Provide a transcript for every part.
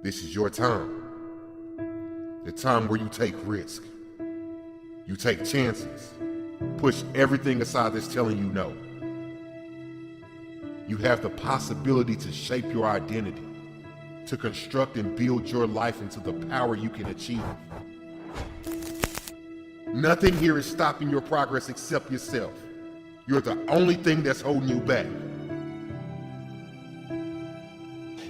This is your time. The time where you take risk. You take chances. Push everything aside that's telling you no. You have the possibility to shape your identity, to construct and build your life into the power you can achieve. Nothing here is stopping your progress except yourself. You're the only thing that's holding you back.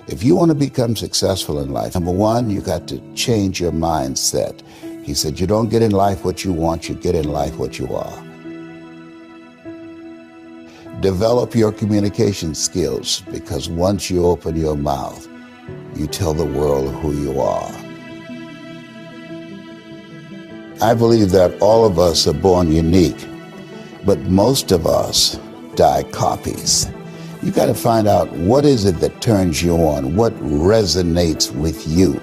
If you want to become successful in life, number one, you got to change your mindset. He said, you don't get in life what you want, you get in life what you are. Develop your communication skills, because once you open your mouth, you tell the world who you are. I believe that all of us are born unique, but most of us die copies. You got to find out what is it that turns you on, what resonates with you.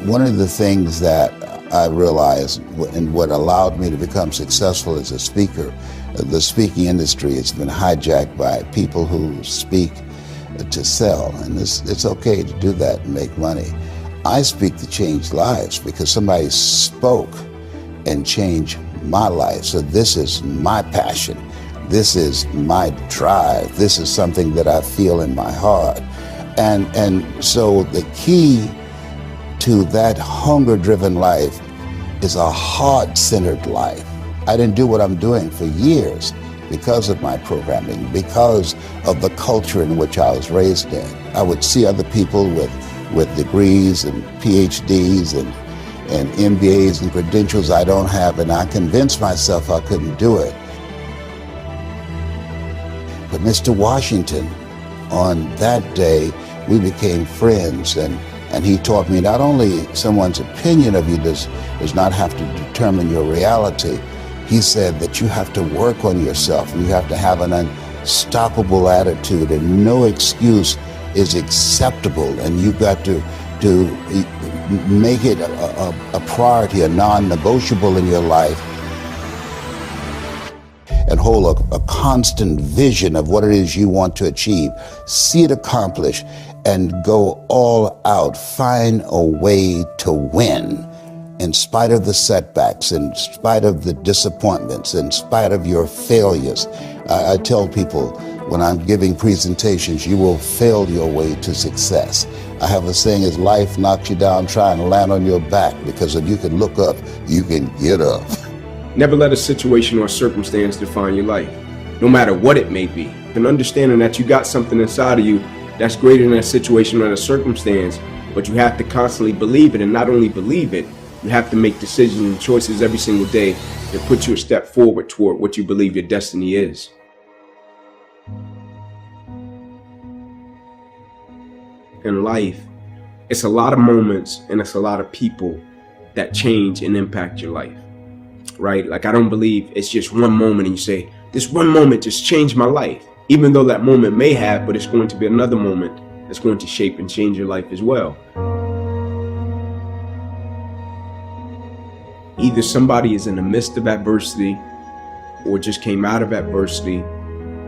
One of the things that I realized and what allowed me to become successful as a speaker, the speaking industry has been hijacked by people who speak to sell, and it's okay to do that and make money. I speak to change lives because somebody spoke and changed my life. So this is my passion. This is my drive. This is something that I feel in my heart. And so the key to that hunger-driven life is a heart-centered life. I didn't do what I'm doing for years because of my programming, because of the culture in which I was raised in. I would see other people with degrees and PhDs and MBAs and credentials I don't have, and I convinced myself I couldn't do it. But Mr. Washington, on that day, we became friends, and he taught me not only someone's opinion of you does not have to determine your reality. He said that you have to work on yourself, and you have to have an unstoppable attitude, and no excuse is acceptable, and you got to make it a priority, a non-negotiable in your life, and hold a constant vision of what it is you want to achieve. See it accomplished and go all out. Find a way to win in spite of the setbacks, in spite of the disappointments, in spite of your failures. I tell people when I'm giving presentations, you will fail your way to success. I have a saying, as life knocks you down, try and land on your back, because if you can look up, you can get up. Never let a situation or circumstance define your life, no matter what it may be. And understanding that you got something inside of you that's greater than a situation or a circumstance, but you have to constantly believe it, and not only believe it, you have to make decisions and choices every single day that put you a step forward toward what you believe your destiny is. In life, it's a lot of moments and it's a lot of people that change and impact your life, right? Like, I don't believe it's just one moment and you say, this one moment just changed my life. Even though that moment may have, but it's going to be another moment that's going to shape and change your life as well. Either somebody is in the midst of adversity or just came out of adversity,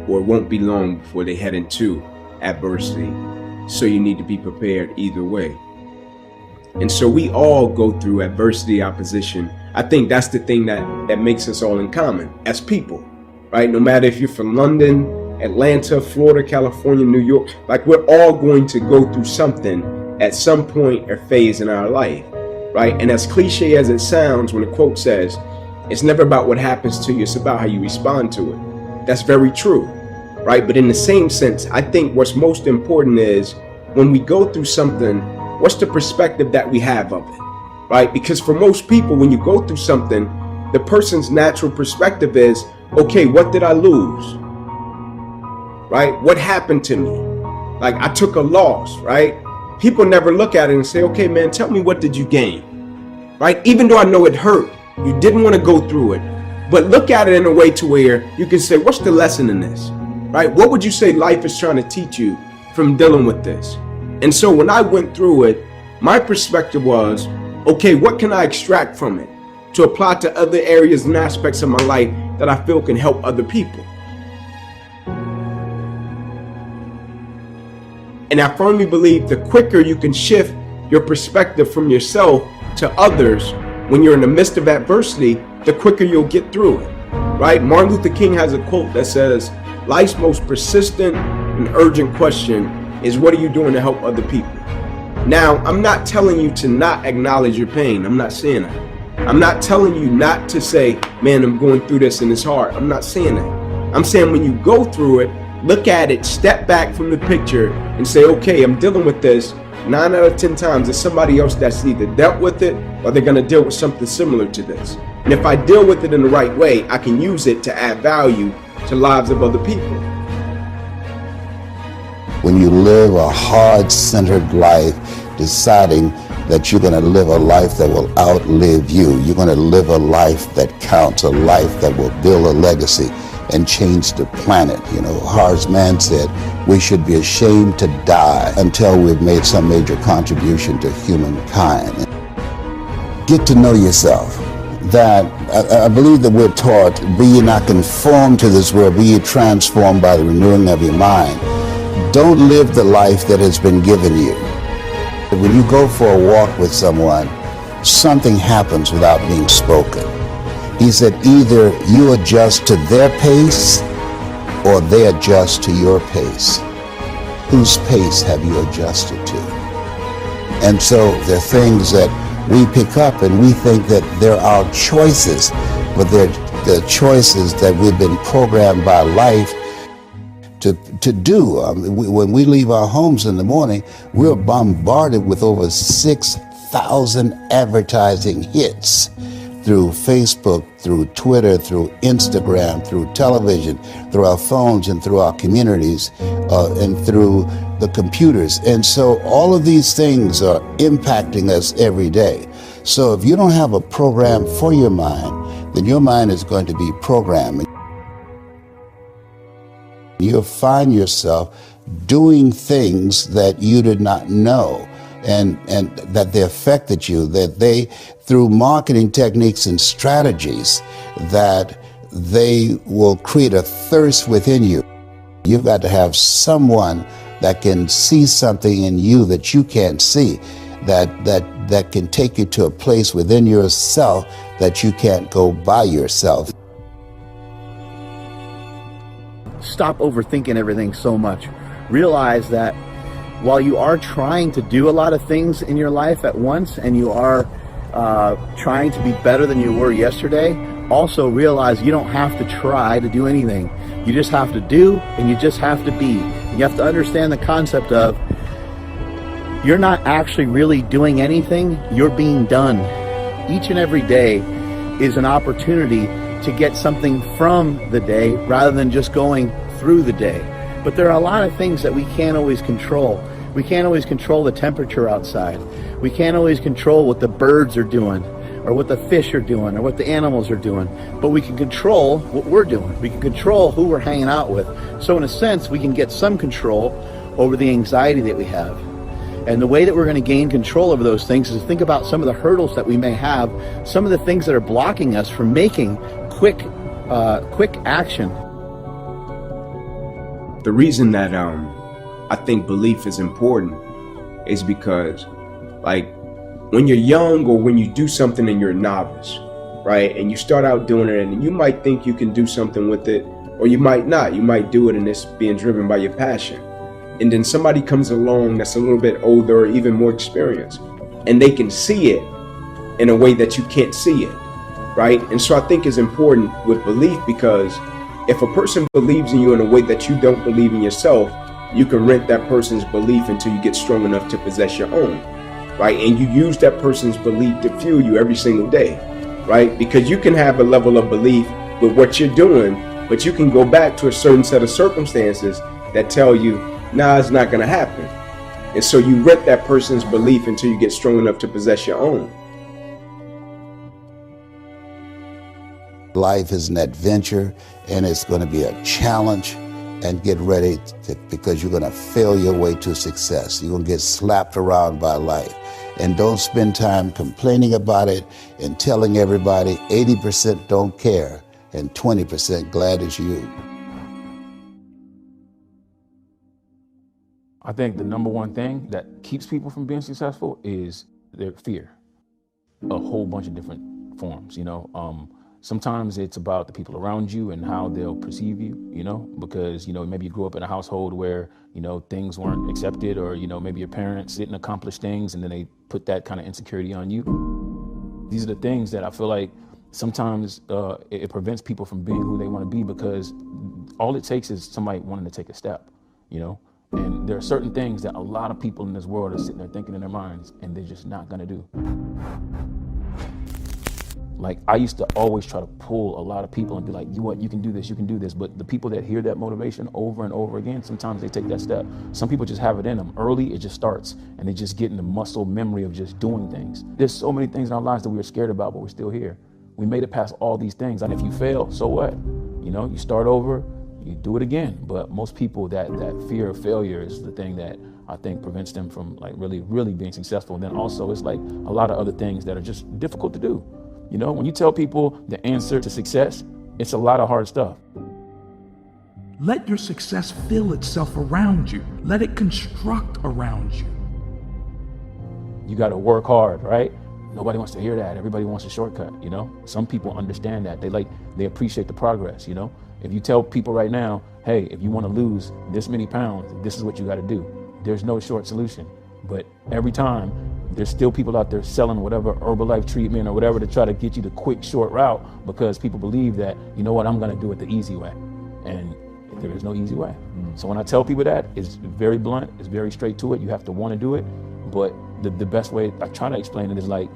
or it won't be long before they head into adversity. So you need to be prepared either way. And so we all go through adversity, opposition. I think that's the thing that makes us all in common as people, right? No matter if you're from London, Atlanta, Florida, California, New York, like, we're all going to go through something at some point or phase in our life, right? And as cliche as it sounds, when the quote says, it's never about what happens to you, it's about how you respond to it. That's very true, right? But in the same sense, I think what's most important is when we go through something, what's the perspective that we have of it, right? Because for most people, when you go through something, the person's natural perspective is, okay, what did I lose? Right? What happened to me? Like, I took a loss, right? People never look at it and say, okay, man, tell me, what did you gain? Right? Even though I know it hurt, you didn't want to go through it, but look at it in a way to where you can say, what's the lesson in this? Right? What would you say life is trying to teach you from dealing with this? And so when I went through it, my perspective was, okay, what can I extract from it to apply to other areas and aspects of my life that I feel can help other people? And I firmly believe the quicker you can shift your perspective from yourself to others when you're in the midst of adversity, the quicker you'll get through it, right? Martin Luther King has a quote that says, life's most persistent and urgent question is, what are you doing to help other people? Now, I'm not telling you to not acknowledge your pain. I'm not saying that. I'm not telling you not to say, man, I'm going through this and it's hard. I'm not saying that. I'm saying when you go through it, look at it, step back from the picture and say, okay, I'm dealing with this. 9 out of 10 times, there's somebody else that's either dealt with it or they're going to deal with something similar to this. And if I deal with it in the right way, I can use it to add value to lives of other people. When you live a heart-centered life, deciding that you're going to live a life that will outlive you, you're going to live a life that counts, a life that will build a legacy and change the planet. You know, Horace Mann said, we should be ashamed to die until we've made some major contribution to humankind. Get to know yourself. That I believe that we're taught, be ye not conformed to this world, be ye transformed by the renewing of your mind. Don't live the life that has been given you. When you go for a walk with someone, something happens without being spoken. He said, either you adjust to their pace or they adjust to your pace. Whose pace have you adjusted to? And so there are things that we pick up and we think that they're our choices, but they're the choices that we've been programmed by life to do. When we leave our homes in the morning, we're bombarded with over 6,000 advertising hits through Facebook, through Twitter, through Instagram, through television, through our phones and through our communities, and through the computers. And so all of these things are impacting us every day. So if you don't have a program for your mind, then your mind is going to be programmed. You'll find yourself doing things that you did not know, and that they affected you, that they, through marketing techniques and strategies, that they will create a thirst within you. You've got to have someone that can see something in you that you can't see, that can take you to a place within yourself that you can't go by yourself. Stop overthinking everything so much. Realize that while you are trying to do a lot of things in your life at once, and you are trying to be better than you were yesterday, also realize you don't have to try to do anything. You just have to do, and you just have to be. You have to understand the concept of you're not actually really doing anything, you're being done. Each and every day is an opportunity to get something from the day rather than just going through the day. But there are a lot of things that we can't always control. We can't always control the temperature outside. We can't always control what the birds are doing, or what the fish are doing, or what the animals are doing. But we can control what we're doing. We can control who we're hanging out with. So in a sense, we can get some control over the anxiety that we have. And the way that we're going to gain control over those things is to think about some of the hurdles that we may have, some of the things that are blocking us from making quick action. The reason that I think belief is important is because, like, when you're young or when you do something and you're a novice, right, and you start out doing it, and you might think you can do something with it, or you might not. You might do it and it's being driven by your passion. And then somebody comes along that's a little bit older or even more experienced, and they can see it in a way that you can't see it, right? And so I think it's important with belief, because if a person believes in you in a way that you don't believe in yourself, you can rent that person's belief until you get strong enough to possess your own, right? And you use that person's belief to fuel you every single day, right? Because you can have a level of belief with what you're doing, but you can go back to a certain set of circumstances that tell you, nah, it's not going to happen. And so you rent that person's belief until you get strong enough to possess your own. Life is an adventure, and it's going to be a challenge, and get ready because you're going to fail your way to success. You're going to get slapped around by life. And don't spend time complaining about it and telling everybody 80% don't care and 20% glad it's you. I think the number one thing that keeps people from being successful is their fear. A whole bunch of different forms, sometimes it's about the people around you and how they'll perceive you, because, maybe you grew up in a household where, things weren't accepted, or, maybe your parents didn't accomplish things and then they put that kind of insecurity on you. These are the things that I feel like sometimes it prevents people from being who they want to be, because all it takes is somebody wanting to take a step, and there are certain things that a lot of people in this world are sitting there thinking in their minds and they're just not going to do. Like, I used to always try to pull a lot of people and be like, you can do this, you can do this. But the people that hear that motivation over and over again, sometimes they take that step. Some people just have it in them. Early, it just starts, and they just get in the muscle memory of just doing things. There's so many things in our lives that we were scared about, but we're still here. We made it past all these things. And if you fail, so what? You start over, you do it again. But most people, that fear of failure is the thing that I think prevents them from like really, really being successful. And then also it's like a lot of other things that are just difficult to do. When you tell people the answer to success, it's a lot of hard stuff. Let your success feel itself around you. Let it construct around you. You got to work hard, right? Nobody wants to hear that. Everybody wants a shortcut, Some people understand that. They appreciate the progress, If you tell people right now, hey, if you want to lose this many pounds, this is what you got to do. There's no short solution. But every time, there's still people out there selling whatever Herbalife treatment or whatever to try to get you the quick, short route, because people believe that, I'm going to do it the easy way. And there is no easy way. So when I tell people that, it's very blunt, it's very straight to it. You have to want to do it. But the best way I try to explain it is like,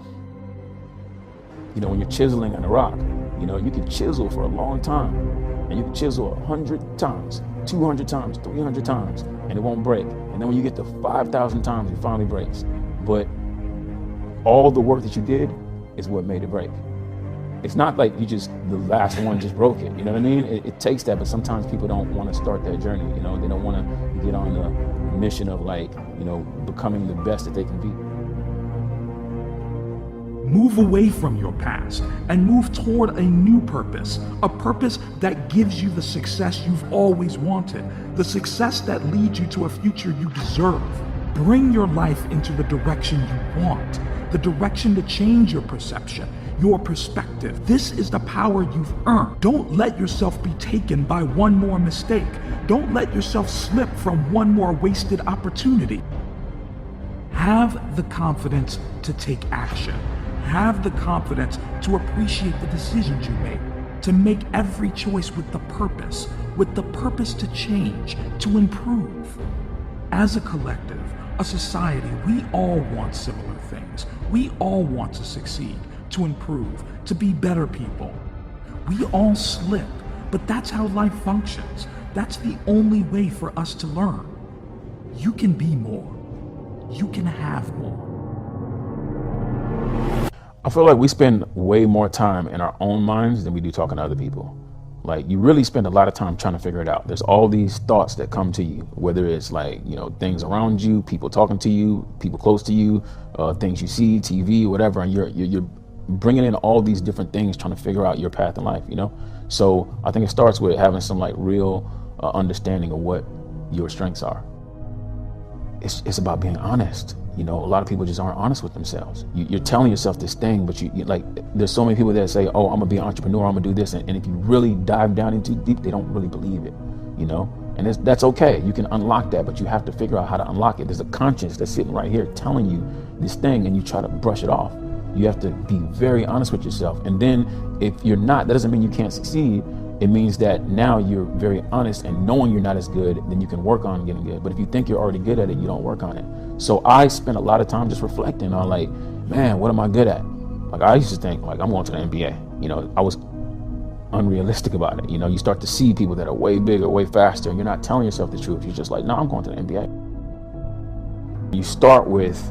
when you're chiseling on a rock, you can chisel for a long time, and you can chisel 100 times, 200 times, 300 times, and it won't break. And then when you get to 5,000 times, it finally breaks. But all the work that you did is what made it break. It's not like the last one just broke it, you know what I mean? It takes that, but sometimes people don't want to start that journey, They don't want to get on the mission of becoming the best that they can be. Move away from your past and move toward a new purpose, a purpose that gives you the success you've always wanted, the success that leads you to a future you deserve. Bring your life into the direction you want, the direction to change your perception, your perspective. This is the power you've earned. Don't let yourself be taken by one more mistake. Don't let yourself slip from one more wasted opportunity. Have the confidence to take action. Have the confidence to appreciate the decisions you make, to make every choice with the purpose to change, to improve. As a collective, a society, we all want similar things. We all want to succeed, to improve, to be better people. We all slip, but that's how life functions. That's the only way for us to learn. You can be more. You can have more. I feel like we spend way more time in our own minds than we do talking to other people. Like, you really spend a lot of time trying to figure it out. There's all these thoughts that come to you, whether it's like, things around you, people talking to you, people close to you, things you see, TV, whatever, and you're bringing in all these different things, trying to figure out your path in life, So I think it starts with having some real understanding of what your strengths are. It's about being honest. A lot of people just aren't honest with themselves. You're telling yourself this thing, but you there's so many people that say, oh, I'm gonna be an entrepreneur, I'm gonna do this. And if you really dive down into deep, they don't really believe it, And that's okay. You can unlock that, but you have to figure out how to unlock it. There's a conscience that's sitting right here telling you this thing, and you try to brush it off. You have to be very honest with yourself. And then if you're not, that doesn't mean you can't succeed. It means that now you're very honest, and knowing you're not as good, then you can work on getting good. But if you think you're already good at it, you don't work on it. So I spent a lot of time just reflecting on man, what am I good at? I used to think I'm going to the NBA. I was unrealistic about it. You start to see people that are way bigger, way faster, and you're not telling yourself the truth. You're just like, no, I'm going to the NBA. You start with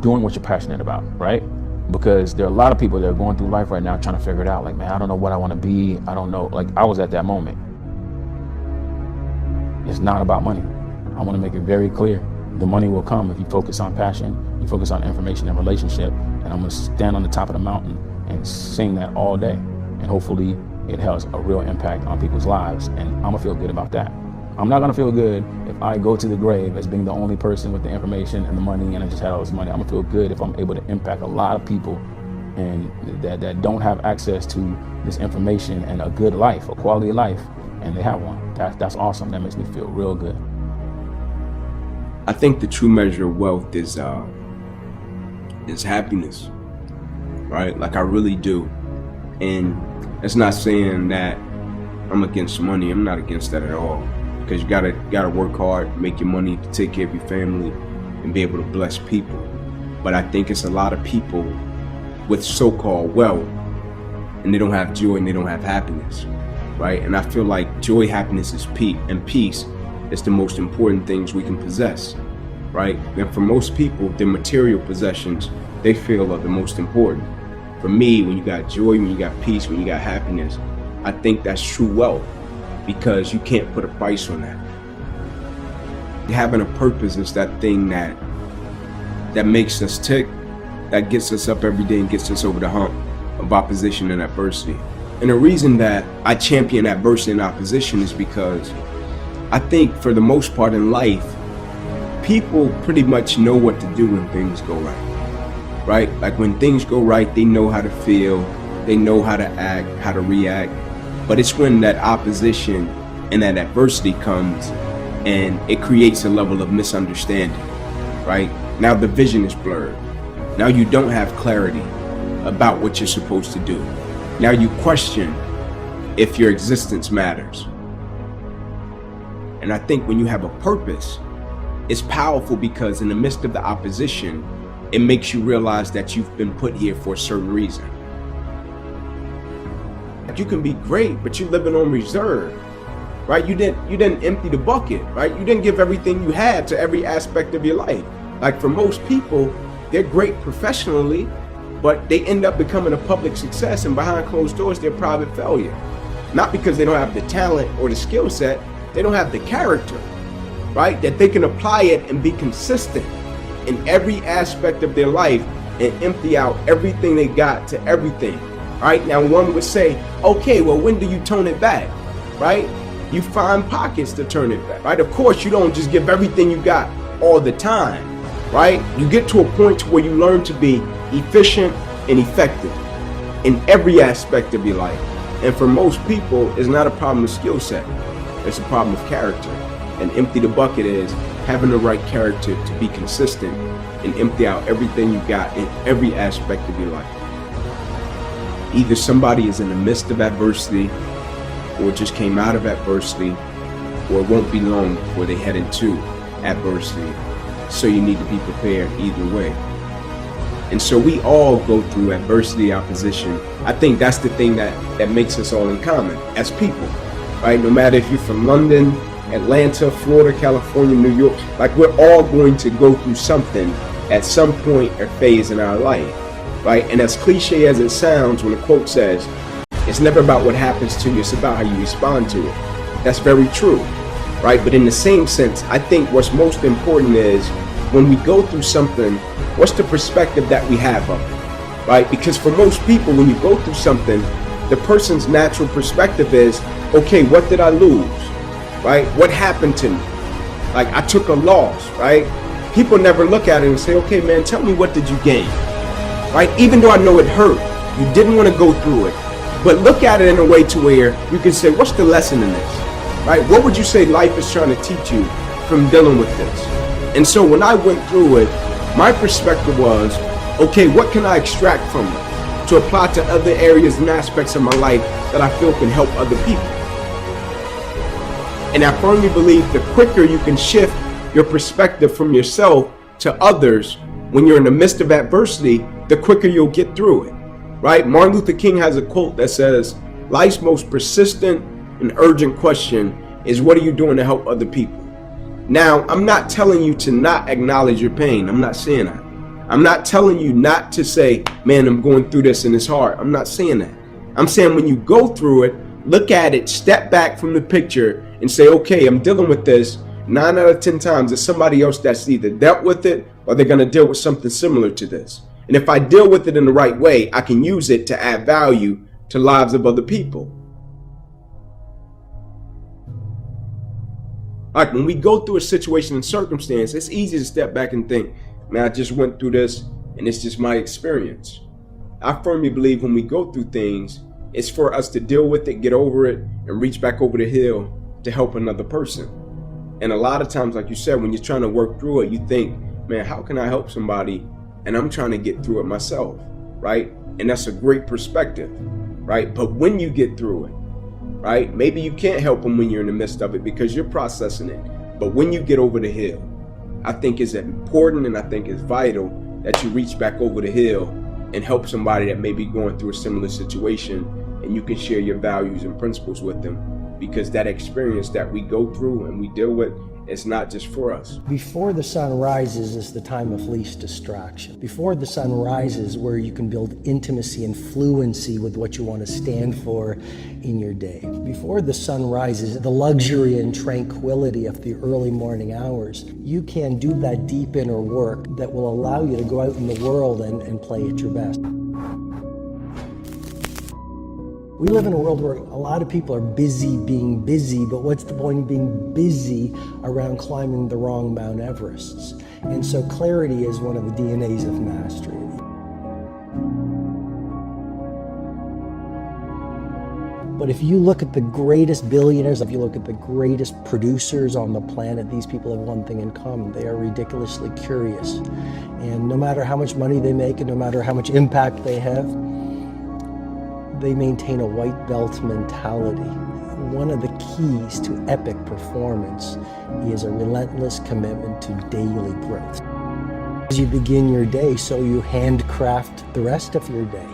doing what you're passionate about, right? Because there are a lot of people that are going through life right now trying to figure it out. Man, I don't know what I want to be. I don't know. I was at that moment. It's not about money. I want to make it very clear. The money will come if you focus on passion, you focus on information and relationship. And I'm going to stand on the top of the mountain and sing that all day. And hopefully it has a real impact on people's lives. And I'm going to feel good about that. I'm not gonna feel good if I go to the grave as being the only person with the information and the money and I just had all this money. I'm gonna feel good if I'm able to impact a lot of people and that don't have access to this information and a good life, a quality life, and they have one. That's awesome. That makes me feel real good. I think the true measure of wealth is happiness, right? Like I really do. And it's not saying that I'm against money. I'm not against that at all. Because you gotta work hard, make your money to take care of your family and be able to bless people. But I think it's a lot of people with so-called wealth and they don't have joy and they don't have happiness, right? And I feel like joy, happiness is peace is the most important things we can possess, right? And for most people, their material possessions, they feel are the most important. For me, when you got joy, when you got peace, when you got happiness, I think that's true wealth because you can't put a price on that. Having a purpose is that thing that makes us tick, that gets us up every day and gets us over the hump of opposition and adversity. And the reason that I champion adversity and opposition is because I think for the most part in life, people pretty much know what to do when things go right, right? Like when things go right, they know how to feel, they know how to act, how to react. But it's when that opposition and that adversity comes and it creates a level of misunderstanding, right? Now the vision is blurred. Now you don't have clarity about what you're supposed to do. Now you question if your existence matters. And I think when you have a purpose, it's powerful because in the midst of the opposition, it makes you realize that you've been put here for a certain reason. You can be great, but you're living on reserve, right? You didn't empty the bucket, right? You didn't give everything you had to every aspect of your life. Like for most people, they're great professionally, but they end up becoming a public success, and behind closed doors, they're a private failure. Not because they don't have the talent or the skill set, they don't have the character, right? That they can apply it and be consistent in every aspect of their life and empty out everything they got to everything, right? Now, one would say, okay, well, when do you tone it back, right? You find pockets to turn it back, right? Of course, you don't just give everything you got all the time, right? You get to a point where you learn to be efficient and effective in every aspect of your life. And for most people, it's not a problem of skill set. It's a problem of character. And empty the bucket is having the right character to be consistent and empty out everything you got in every aspect of your life. Either somebody is in the midst of adversity or just came out of adversity, or it won't be long before they head into adversity. So you need to be prepared either way. And so we all go through adversity, opposition. I think that's the thing that makes us all in common as people, right? No matter if you're from London, Atlanta, Florida, California, New York, like we're all going to go through something at some point or phase in our life, right? And as cliche as it sounds, when a quote says, it's never about what happens to you, it's about how you respond to it. That's very true, right? But in the same sense, I think what's most important is when we go through something, what's the perspective that we have of it, right? Because for most people, when you go through something, the person's natural perspective is, okay, what did I lose, right? What happened to me? Like I took a loss, right? People never look at it and say, okay, man, tell me what did you gain, right? Even though I know it hurt, you didn't want to go through it, but look at it in a way to where you can say, what's the lesson in this, right? What would you say life is trying to teach you from dealing with this? And so when I went through it, my perspective was, okay, what can I extract from it to apply to other areas and aspects of my life that I feel can help other people? And I firmly believe the quicker you can shift your perspective from yourself to others when you're in the midst of adversity, the quicker you'll get through it, right? Martin Luther King has a quote that says, life's most persistent and urgent question is, what are you doing to help other people? Now, I'm not telling you to not acknowledge your pain. I'm not saying that. I'm not telling you not to say, man, I'm going through this and it's hard. I'm not saying that. I'm saying when you go through it, look at it, step back from the picture and say, okay, I'm dealing with this. 9 out of 10 times, there's somebody else that's either dealt with it or they're going to deal with something similar to this. And if I deal with it in the right way, I can use it to add value to lives of other people. Like when we go through a situation and circumstance, it's easy to step back and think, man, I just went through this and it's just my experience. I firmly believe when we go through things, it's for us to deal with it, get over it, and reach back over the hill to help another person. And a lot of times, like you said, when you're trying to work through it, you think, man, how can I help somebody? And I'm trying to get through it myself, right? And that's a great perspective, right? But when you get through it, right, maybe you can't help them when you're in the midst of it because you're processing it. But when you get over the hill, I think it's important and I think it's vital that you reach back over the hill and help somebody that may be going through a similar situation, and you can share your values and principles with them, because that experience that we go through and we deal with, it's not just for us. Before the sun rises is the time of least distraction. Before the sun rises, where you can build intimacy and fluency with what you want to stand for in your day. Before the sun rises, the luxury and tranquility of the early morning hours, you can do that deep inner work that will allow you to go out in the world and play at your best. We live in a world where a lot of people are busy being busy, but what's the point of being busy around climbing the wrong Mount Everests? And so clarity is one of the DNAs of mastery. But if you look at the greatest billionaires, if you look at the greatest producers on the planet, these people have one thing in common. They are ridiculously curious. And no matter how much money they make and no matter how much impact they have, they maintain a white belt mentality. One of the keys to epic performance is a relentless commitment to daily growth. As you begin your day, so you handcraft the rest of your day.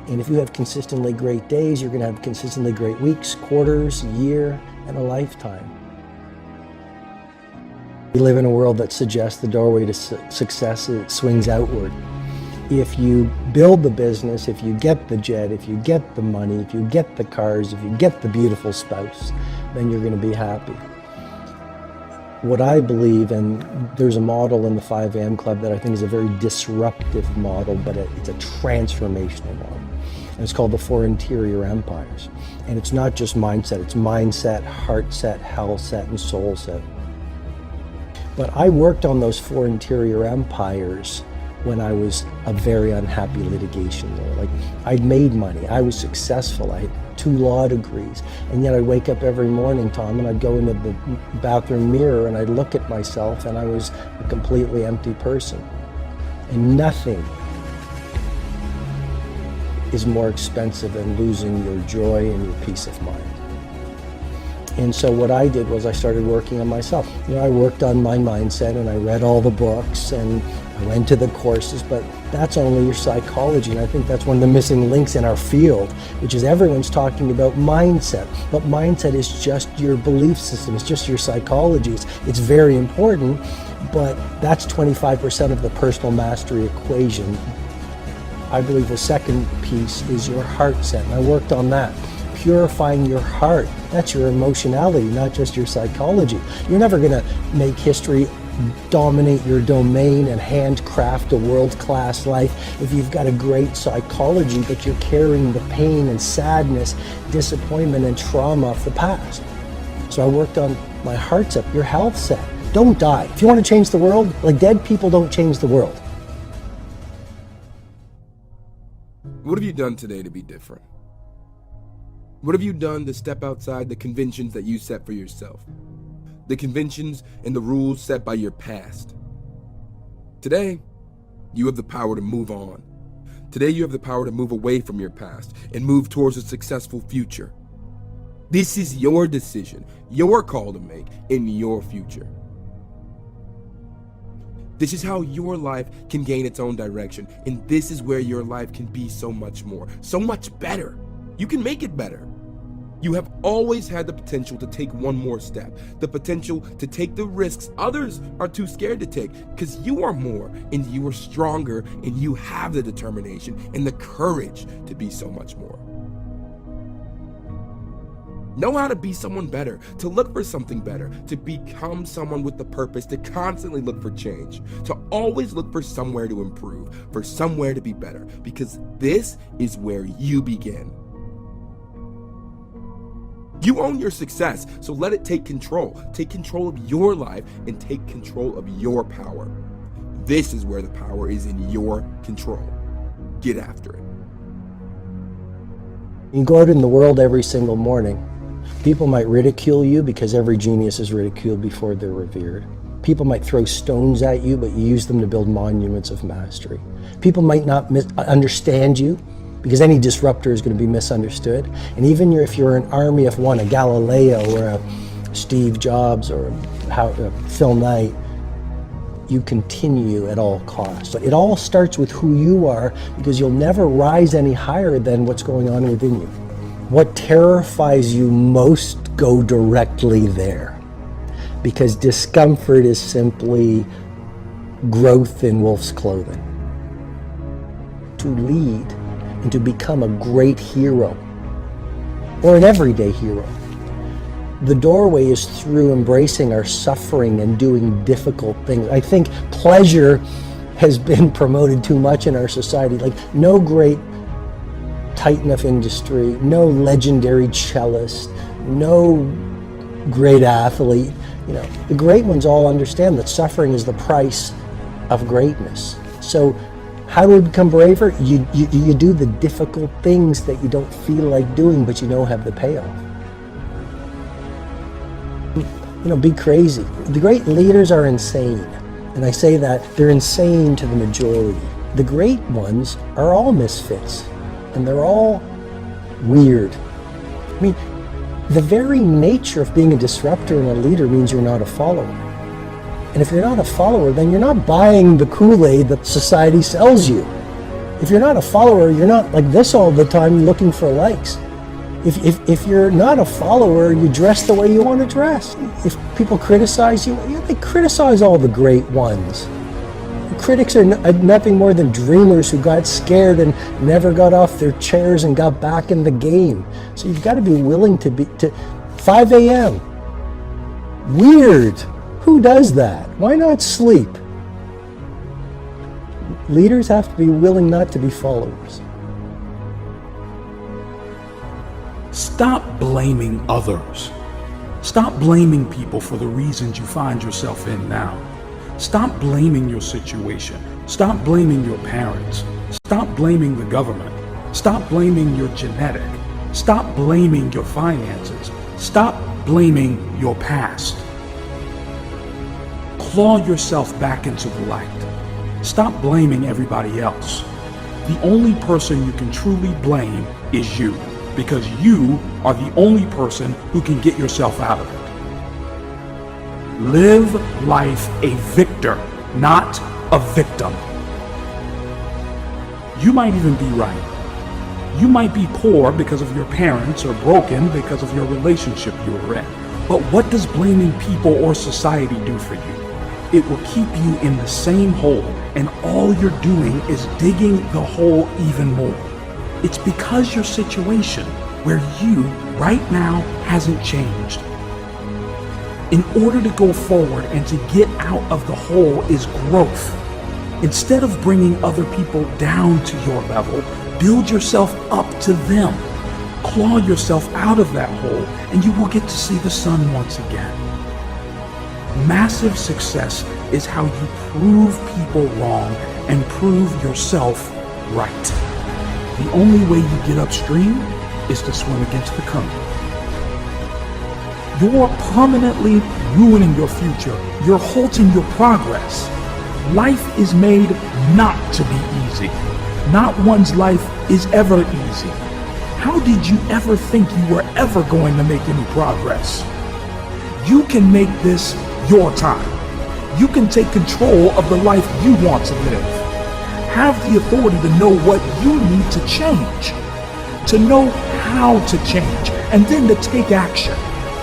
And if you have consistently great days, you're going to have consistently great weeks, quarters, year, and a lifetime. We live in a world that suggests the doorway to success swings outward. If you build the business, if you get the jet, if you get the money, if you get the cars, if you get the beautiful spouse, then you're going to be happy. What I believe, and there's a model in the 5 a.m. Club that I think is a very disruptive model, but it's a transformational model. And it's called the 4 interior empires. And it's not just mindset, it's mindset, heart set, health set, and soul set. But I worked on those 4 interior empires when I was a very unhappy litigation lawyer. Like, I'd made money, I was successful, I had 2 law degrees, and yet I'd wake up every morning, Tom, and I'd go into the bathroom mirror and I'd look at myself and I was a completely empty person. And nothing is more expensive than losing your joy and your peace of mind. And so what I did was I started working on myself. You know, I worked on my mindset and I read all the books and I went to the courses, but that's only your psychology. And I think that's one of the missing links in our field, which is everyone's talking about mindset. But mindset is just your belief system. It's just your psychology. It's very important, but that's 25% of the personal mastery equation. I believe the second piece is your heart set, and I worked on that. Purifying your heart, that's your emotionality, not just your psychology. You're never gonna make history, dominate your domain, and handcraft a world-class life if you've got a great psychology, but you're carrying the pain and sadness, disappointment and trauma of the past. So I worked on my heart set, your health set. Don't die. If you want to change the world, like, dead people don't change the world. What have you done today to be different? What have you done to step outside the conventions that you set for yourself? The conventions and the rules set by your past. Today, you have the power to move on. Today, you have the power to move away from your past and move towards a successful future. This is your decision, your call to make in your future. This is how your life can gain its own direction, and this is where your life can be so much more, so much better. You can make it better. You have always had the potential to take one more step, the potential to take the risks others are too scared to take, because you are more and you are stronger and you have the determination and the courage to be so much more. Know how to be someone better, to look for something better, to become someone with the purpose, to constantly look for change, to always look for somewhere to improve, for somewhere to be better, because this is where you begin. You own your success, so let it take control. Take control of your life and take control of your power. This is where the power is in your control. Get after it. You go out in the world every single morning. People might ridicule you because every genius is ridiculed before they're revered. People might throw stones at you, but you use them to build monuments of mastery. People might not understand you because any disruptor is going to be misunderstood. And even if you're an army of one, a Galileo or a Steve Jobs or a Phil Knight, you continue at all costs. But it all starts with who you are, because you'll never rise any higher than what's going on within you. What terrifies you most, go directly there. Because discomfort is simply growth in wolf's clothing. To lead and to become a great hero, or an everyday hero, the doorway is through embracing our suffering and doing difficult things. I think pleasure has been promoted too much in our society. Like, no great titan of industry, no legendary cellist, no great athlete. You know, the great ones all understand that suffering is the price of greatness. So how do we become braver? You do the difficult things that you don't feel like doing, but you know have the payoff. You know, be crazy. The great leaders are insane. And I say that they're insane to the majority. The great ones are all misfits, and they're all weird. I mean, the very nature of being a disruptor and a leader means you're not a follower. And if you're not a follower, then you're not buying the Kool-Aid that society sells you. If you're not a follower, you're not like this all the time looking for likes. If you're not a follower, you dress the way you want to dress. If people criticize you, they criticize all the great ones. Critics are nothing more than dreamers who got scared and never got off their chairs and got back in the game. So you've got to be willing to 5 a.m. Weird. Who does that? Why not sleep? Leaders have to be willing not to be followers. Stop blaming others. Stop blaming people for the reasons you find yourself in now. Stop blaming your situation. Stop blaming your parents. Stop blaming the government. Stop blaming your genetic. Stop blaming your finances. Stop blaming your past. Claw yourself back into the light. Stop blaming everybody else. The only person you can truly blame is you, because you are the only person who can get yourself out of it. Live life a victor, not a victim. You might even be right. You might be poor because of your parents or broken because of your relationship you were in. But what does blaming people or society do for you? It will keep you in the same hole, and all you're doing is digging the hole even more. It's because your situation, where you, right now, hasn't changed. In order to go forward and to get out of the hole is growth. Instead of bringing other people down to your level, build yourself up to them. Claw yourself out of that hole, and you will get to see the sun once again. Massive success is how you prove people wrong and prove yourself right. The only way you get upstream is to swim against the current. You're permanently ruining your future. You're halting your progress. Life is made not to be easy. Not one's life is ever easy. How did you ever think you were ever going to make any progress? You can make this your time. You can take control of the life you want to live. Have the authority to know what you need to change, to know how to change, and then to take action.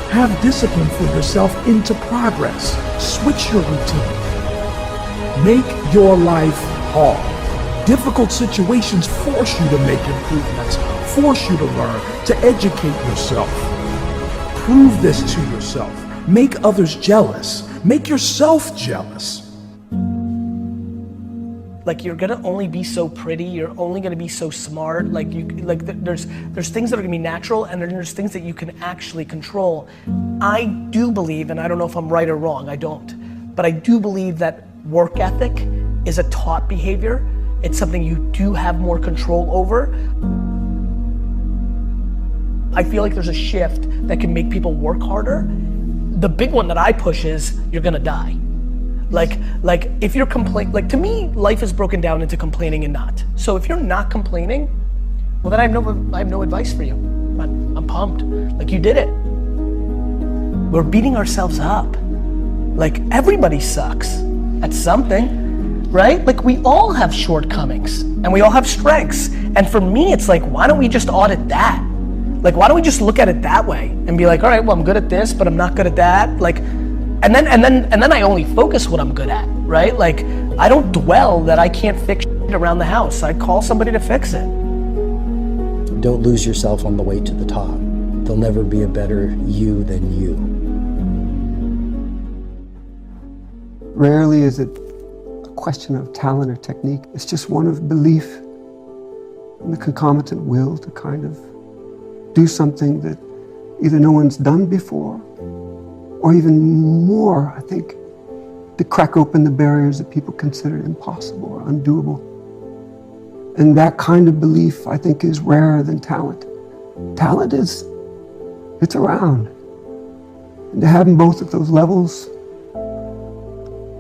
Have discipline for yourself into progress. Switch your routine. Make your life hard. Difficult situations force you to make improvements, force you to learn, to educate yourself. Prove this to yourself. Make others jealous. Make yourself jealous. Like you're gonna only be so pretty, you're only gonna be so smart, there's things that are gonna be natural and then there's things that you can actually control. I do believe, and I don't know if I'm right or wrong, I don't, but I do believe that work ethic is a taught behavior. It's something you do have more control over. I feel like there's a shift that can make people work harder. The big one that I push is you're gonna die. Like if you're to me, life is broken down into complaining and not. So if you're not complaining, well then I have no advice for you. I'm pumped, like you did it. We're beating ourselves up. Like everybody sucks at something, right? Like we all have shortcomings and we all have strengths. And for me, it's like, why don't we just audit that? Like, why don't we just look at it that way and be like, all right, well, I'm good at this, but I'm not good at that. Like, and then I only focus what I'm good at, right? Like, I don't dwell that I can't fix shit around the house. I call somebody to fix it. Don't lose yourself on the way to the top. There'll never be a better you than you. Rarely is it a question of talent or technique. It's just one of belief and the concomitant will to kind of do something that either no one's done before, or even more, I think, to crack open the barriers that people consider impossible or undoable. And that kind of belief, I think, is rarer than talent. Talent it's around. And to have them both at those levels,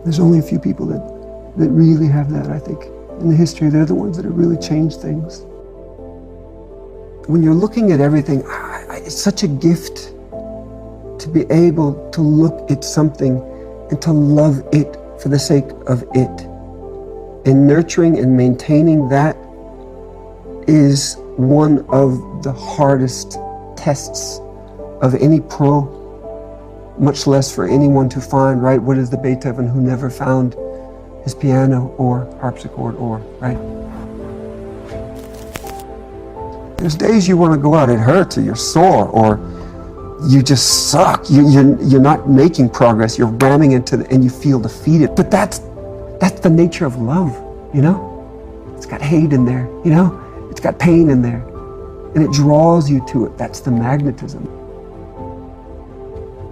there's only a few people that really have that, I think. In the history, they're the ones that have really changed things. When you're looking at everything, it's such a gift to be able to look at something and to love it for the sake of it. And nurturing and maintaining that is one of the hardest tests of any pro, much less for anyone to find, right? What is the Beethoven who never found his piano or harpsichord or, right? There's days you want to go out, it hurts, or you're sore, or you just suck. You're not making progress. You're ramming into and you feel defeated. But that's the nature of love, you know? It's got hate in there, you know? It's got pain in there. And it draws you to it. That's the magnetism.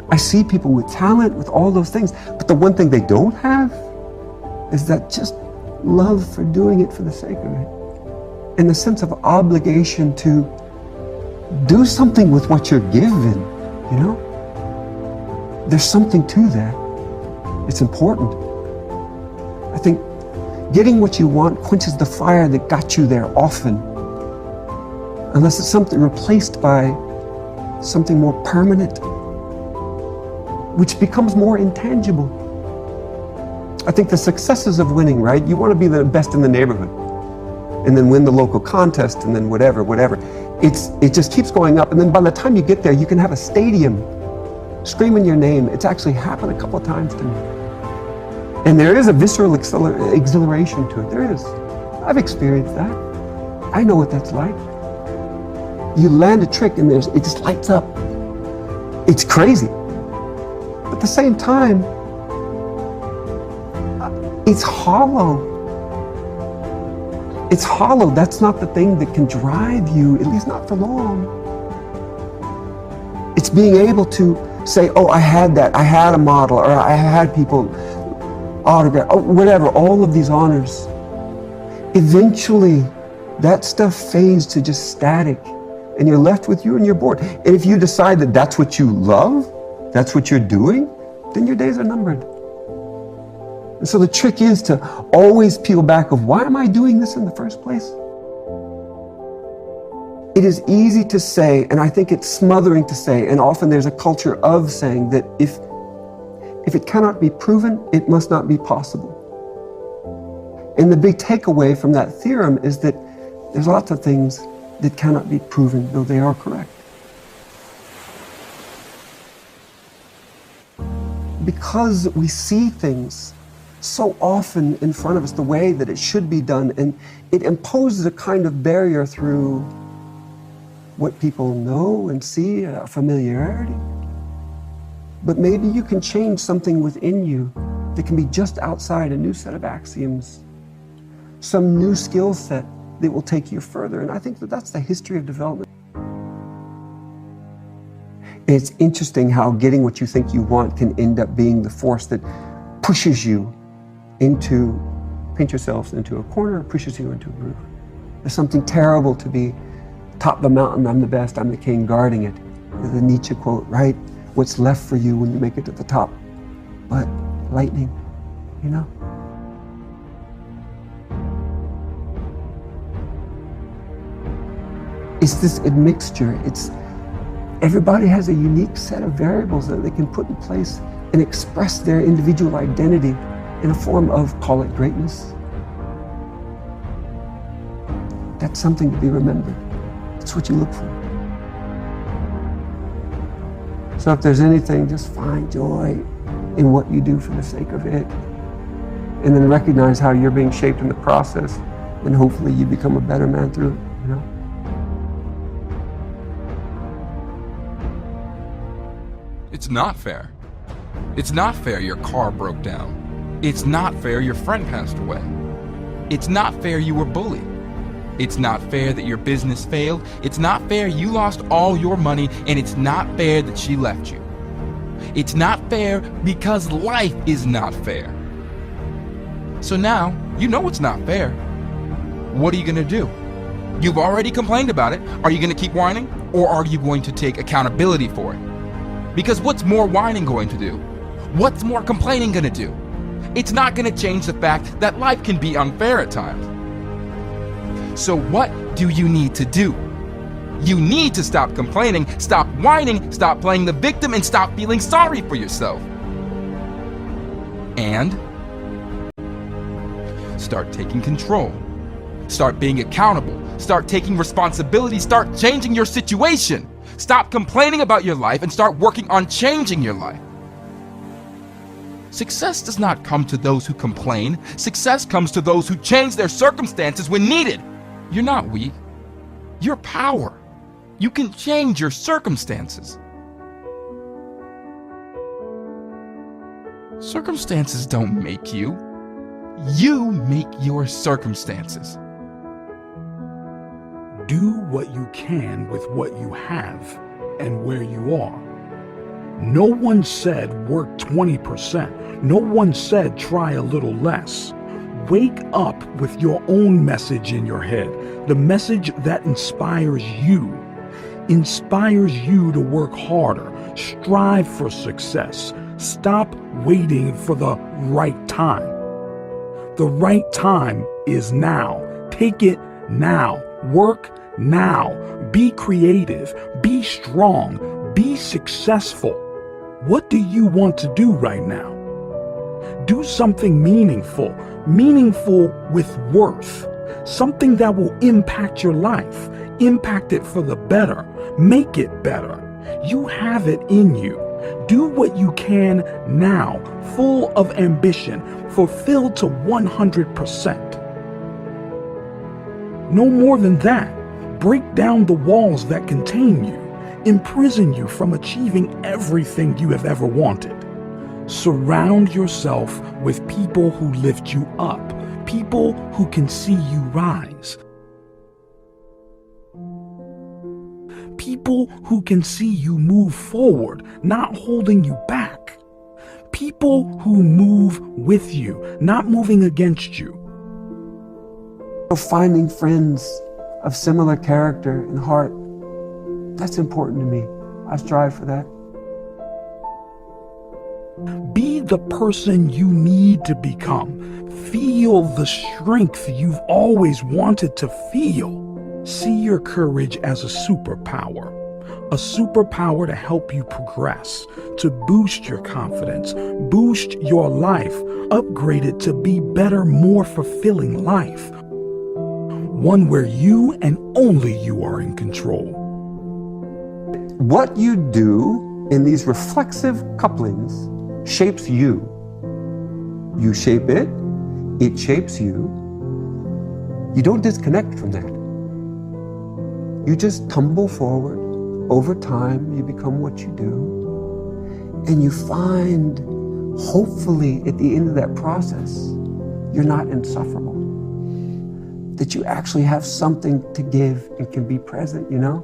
I see people with talent, with all those things, but the one thing they don't have is that just love for doing it for the sake of it. And the sense of obligation to do something with what you're given, you know? There's something to that. It's important. I think getting what you want quenches the fire that got you there often, unless it's something replaced by something more permanent, which becomes more intangible. I think the successes of winning, right? You want to be the best in the neighborhood, and then win the local contest, and then whatever. It just keeps going up, and then by the time you get there, you can have a stadium screaming your name. It's actually happened a couple of times to me. And there is a visceral exhilaration to it. There is. I've experienced that. I know what that's like. You land a trick and it just lights up. It's crazy. But at the same time, it's hollow. It's hollow. That's not the thing that can drive you, at least not for long. It's being able to say, oh, I had that. I had a model, or I had people autograph, oh, whatever, all of these honors. Eventually, that stuff fades to just static, and you're left with you and you're bored. And if you decide that that's what you love, that's what you're doing, then your days are numbered. And so the trick is to always peel back of, why am I doing this in the first place? It is easy to say, and I think it's smothering to say, and often there's a culture of saying that if it cannot be proven, it must not be possible. And the big takeaway from that theorem is that there's lots of things that cannot be proven, though they are correct. Because we see things so often in front of us the way that it should be done, and it imposes a kind of barrier through what people know and see, a familiarity. But maybe you can change something within you that can be just outside a new set of axioms some new skill set that will take you further. And I think that that's the history of development. It's interesting how getting what you think you want can end up being the force that pushes you into, pinch yourselves into a corner, pushes you into a groove. There's something terrible to be top of the mountain, I'm the best, I'm the king, guarding it. The Nietzsche quote, right? What's left for you when you make it to the top? But lightning, you know? It's this admixture. Everybody has a unique set of variables that they can put in place and express their individual identity in a form of, call it greatness. That's something to be remembered. That's what you look for. So if there's anything, just find joy in what you do for the sake of it. And then recognize how you're being shaped in the process, and hopefully you become a better man through it, you know? It's not fair. It's not fair your car broke down. It's not fair your friend passed away. It's not fair you were bullied. It's not fair that your business failed. It's not fair you lost all your money, and it's not fair that she left you. It's not fair because life is not fair. So now, you know it's not fair. What are you gonna do? You've already complained about it. Are you gonna keep whining, or are you going to take accountability for it? Because what's more whining going to do? What's more complaining gonna do? It's not gonna change the fact that life can be unfair at times. So what do you need to do? You need to stop complaining, stop whining, stop playing the victim, and stop feeling sorry for yourself. And start taking control. Start being accountable. Start taking responsibility. Start changing your situation. Stop complaining about your life and start working on changing your life. Success does not come to those who complain. Success comes to those who change their circumstances when needed. You're not weak. You're power. You can change your circumstances. Circumstances don't make you. You make your circumstances. Do what you can with what you have and where you are. No one said work 20%. No one said try a little less. Wake up with your own message in your head, the message that inspires you to work harder, strive for success. Stop waiting for the right time. The right time is now. Take it now. Work now. Be creative. Be strong. Be successful. What do you want to do right now? Do something meaningful with worth. Something that will impact your life. Impact it for the better. Make it better. You have it in you. Do what you can now, full of ambition, fulfilled to 100%. No more than that. Break down the walls that contain you, imprison you from achieving everything you have ever wanted. Surround yourself with people who lift you up, people who can see you rise. People who can see you move forward, not holding you back. People who move with you, not moving against you. Finding friends of similar character and heart, that's important to me. I strive for that. Be the person you need to become. Feel the strength you've always wanted to feel. See your courage as a superpower to help you progress, to boost your confidence, boost your life, upgrade it to be better, more fulfilling life. One where you and only you are in control. What you do in these reflexive couplings shapes you. You shape it, it shapes you. You don't disconnect from that. You just tumble forward. Over time, you become what you do. And you find, hopefully, at the end of that process, you're not insufferable. that you actually have something to give and can be present, you know?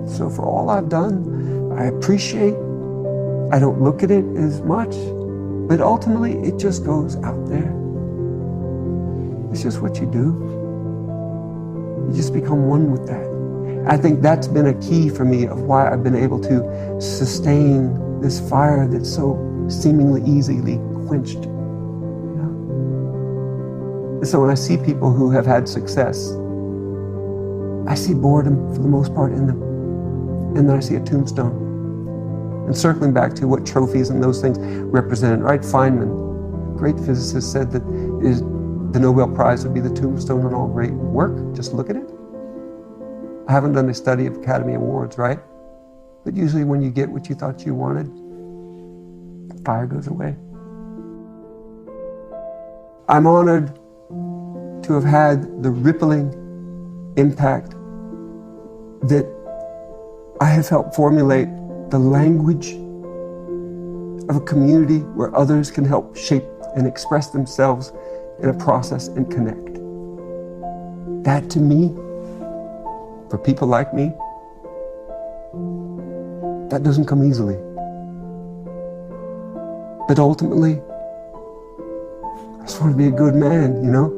So for all I've done, I appreciate. I don't look at it as much, but ultimately it just goes out there. It's just what you do. You just become one with that. I think that's been a key for me of why I've been able to sustain this fire that's so seemingly easily quenched. You know? And so when I see people who have had success, I see boredom for the most part in them. And then I see a tombstone. And circling back to what trophies and those things represented, right? Feynman, great physicist, said that the Nobel Prize would be the tombstone on all great work. Just look at it. I haven't done a study of Academy Awards, right? But usually when you get what you thought you wanted, the fire goes away. I'm honored to have had the rippling impact that I have helped formulate the language of a community where others can help shape and express themselves in a process and connect. That to me, for people like me, that doesn't come easily. But ultimately, I just want to be a good man, you know?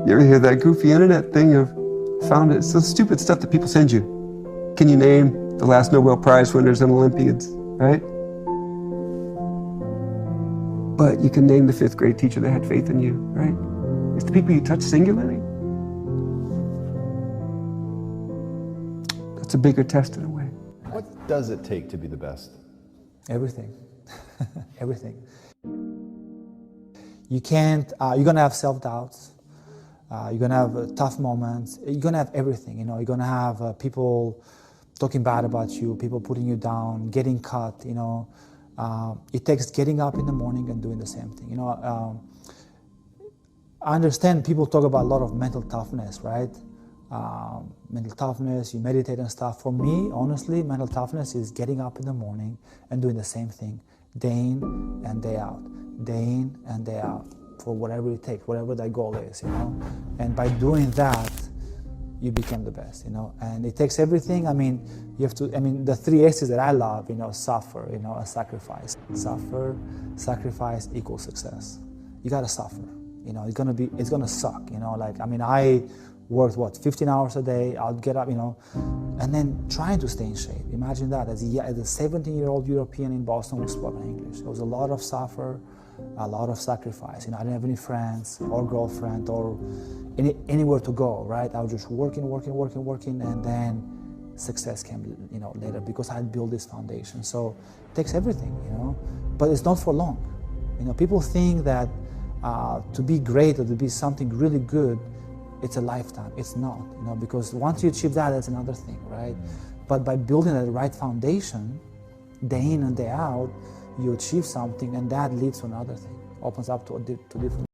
You ever hear that goofy internet thing of, found it, it's the stupid stuff that people send you. Can you name the last Nobel Prize winners and Olympiads, right? But you can name the 5th grade teacher that had faith in you, right? It's the people you touch singularly. That's a bigger test in a way. What does it take to be the best? Everything. Everything. You can't, you're gonna have self-doubts. You're gonna have tough moments. You're gonna have everything, you know. You're gonna have people talking bad about you, people putting you down, getting cut, you know. It takes getting up in the morning and doing the same thing, you know. I understand people talk about a lot of mental toughness, right? Mental toughness, you meditate and stuff. For me, honestly, mental toughness is getting up in the morning and doing the same thing, day in and day out, day in and day out, for whatever it takes, whatever that goal is, you know. And by doing that, you become the best, you know. And it takes everything. I mean, you have to, I mean, the 3 S's that I love, you know, suffer, you know, and sacrifice. Suffer, sacrifice equals success. You gotta suffer, you know. It's gonna suck, you know. Like, I mean, I worked, 15 hours a day, I'll get up, you know, and then trying to stay in shape. Imagine that, as a 17-year-old European in Boston who spoke English. There was a lot of suffer, a lot of sacrifice. You know, I didn't have any friends or girlfriend or anywhere to go, right? I was just working, and then success came, you know, later because I had built this foundation. So it takes everything, you know, but it's not for long. You know, people think that to be great or to be something really good, it's a lifetime. It's not, you know, because once you achieve that, that's another thing, right? But by building the right foundation, day in and day out, you achieve something, and that leads to another thing, opens up to different